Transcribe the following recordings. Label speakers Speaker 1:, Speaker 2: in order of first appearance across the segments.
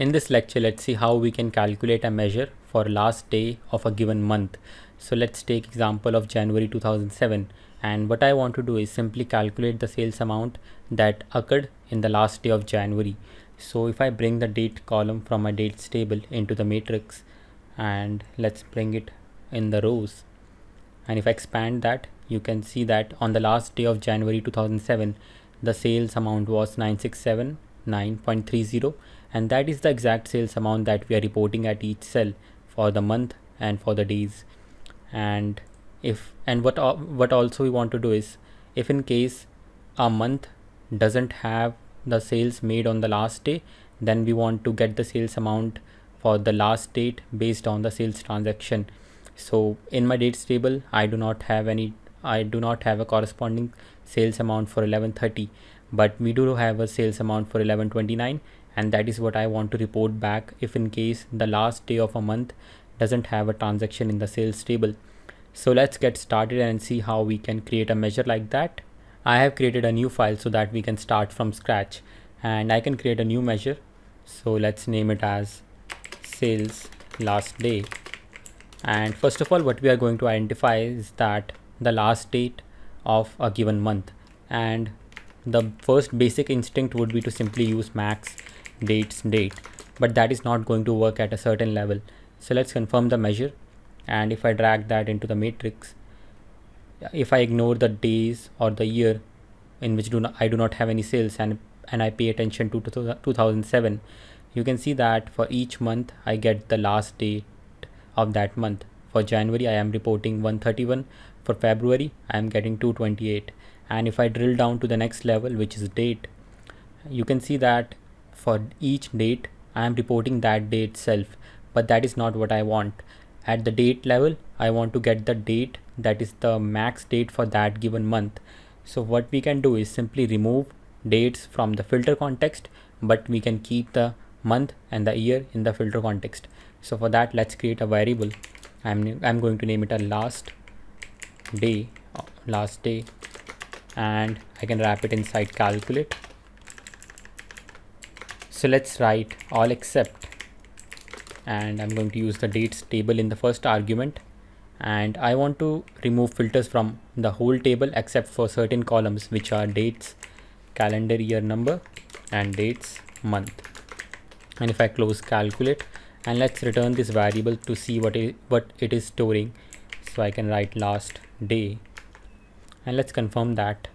Speaker 1: In this lecture, let's see how we can calculate a measure for last day of a given month. So let's take example of January 2007, and what I want to do is simply calculate the sales amount that occurred in the last day of January. So if I bring the date column from my dates table into the matrix, and let's bring it in the rows, and if I expand that, you can see that on the last day of January 2007 the sales amount was 9679.30, and that is the exact sales amount that we are reporting at each cell for the month and for the days. And what also we want to do is, if in case a month doesn't have the sales made on the last day, then we want to get the sales amount for the last date based on the sales transaction. So in my dates table, I do not have a corresponding sales amount for 11:30, but we do have a sales amount for 11:29, and that is what I want to report back if in case the last day of a month doesn't have a transaction in the sales table. So let's get started and see how we can create a measure like that. I have created a new file so that we can start from scratch, and I can create a new measure. So let's name it as sales last day. And first of all, what we are going to identify is that the last date of a given month, and the first basic instinct would be to simply use max dates date, but that is not going to work at a certain level. So let's confirm the measure, and if I drag that into the matrix, if I ignore the days or the year in which I do not have any sales, and I pay attention to 2007, you can see that for each month I get the last date of that month. For January I am reporting 131, for February I am getting 228, and if I drill down to the next level, which is date, you can see that for each date I am reporting that day itself, but that is not what I want. At the date level, I want to get the date that is the max date for that given month. So what we can do is simply remove dates from the filter context, but we can keep the month and the year in the filter context. So for that, let's create a variable. I'm going to name it a last day, and I can wrap it inside calculate. So let's write all except, and I'm going to use the dates table in the first argument, and I want to remove filters from the whole table except for certain columns, which are dates, calendar year number, and dates month. And if I close calculate, and let's return this variable to see what it is storing. So I can write last day, and let's confirm that.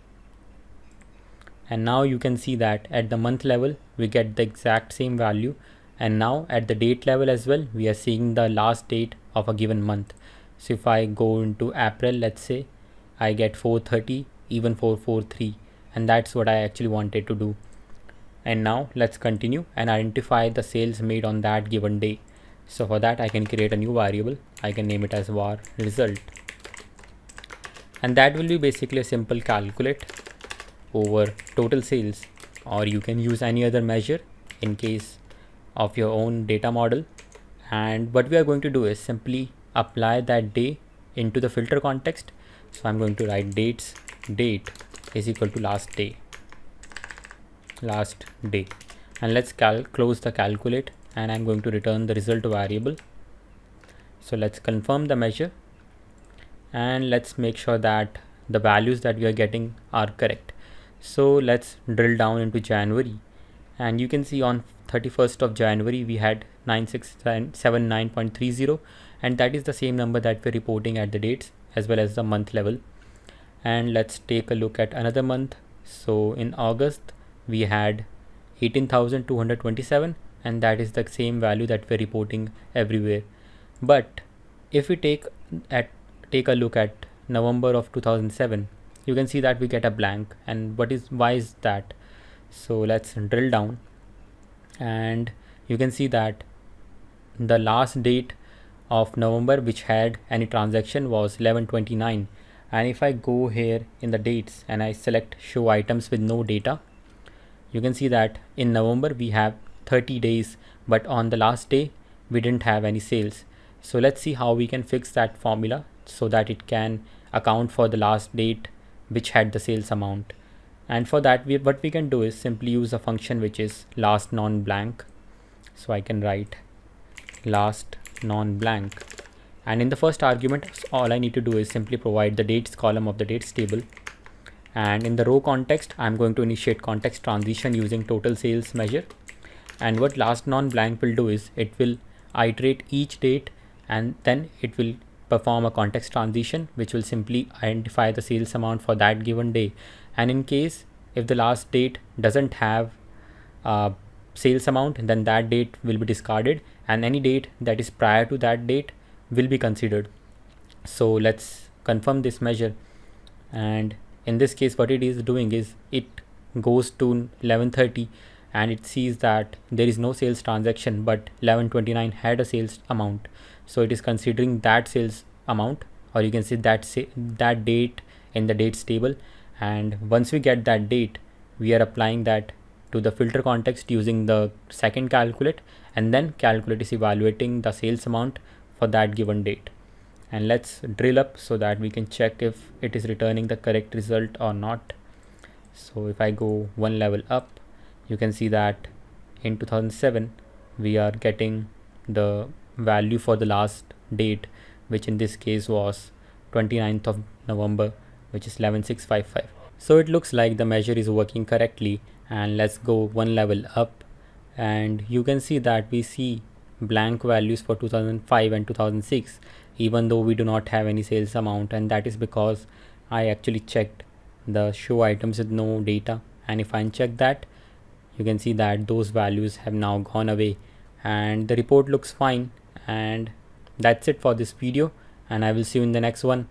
Speaker 1: And now you can see that at the month level we get the exact same value, and now at the date level as well we are seeing the last date of a given month. So if I go into April, let's say, I get 430, even 443, and that's what I actually wanted to do. And now let's continue and identify the sales made on that given day. So for that, I can create a new variable. I can name it as var result, and that will be basically a simple calculate over total sales, or you can use any other measure in case of your own data model. And what we are going to do is simply apply that day into the filter context. So I'm going to write dates date is equal to last day, and let's close the calculate, and I'm going to return the result variable. So let's confirm the measure, and let's make sure that the values that we are getting are correct. So let's drill down into January, and you can see on 31st of January we had 9679.30, and that is the same number that we're reporting at the dates as well as the month level. And let's take a look at another month. So in August we had 18,227, and that is the same value that we're reporting everywhere. But if we take a look at November of 2007, you can see that we get a blank, and why is that? So let's drill down, and you can see that the last date of November which had any transaction was 11/29, and if I go here in the dates and I select show items with no data, you can see that in November we have 30 days, but on the last day we didn't have any sales. So let's see how we can fix that formula so that it can account for the last date which had the sales amount. And for that, what we can do is simply use a function which is last non blank, So I can write last non-blank, and in the first argument all I need to do is simply provide the dates column of the dates table, and in the row context I'm going to initiate context transition using total sales measure. And what last non-blank will do is it will iterate each date and then it will perform a context transition which will simply identify the sales amount for that given day. And in case if the last date doesn't have sales amount, then that date will be discarded and any date that is prior to that date will be considered. So let's confirm this measure, and in this case what it is doing is it goes to 11:30 and it sees that there is no sales transaction, but 11:29 had a sales amount, so it is considering that sales amount, or you can say that date in the dates table. And once we get that date, we are applying that to the filter context using the second calculate, and then calculate is evaluating the sales amount for that given date. And let's drill up so that we can check if it is returning the correct result or not. So if I go one level up, you can see that in 2007 we are getting the value for the last date, which in this case was 29th of November, which is 11655. So it looks like the measure is working correctly. And let's go one level up, and you can see that we see blank values for 2005 and 2006, even though we do not have any sales amount, and that is because I actually checked the show items with no data, and if I uncheck that, you can see that those values have now gone away and the report looks fine. And that's it for this video, and I will see you in the next one.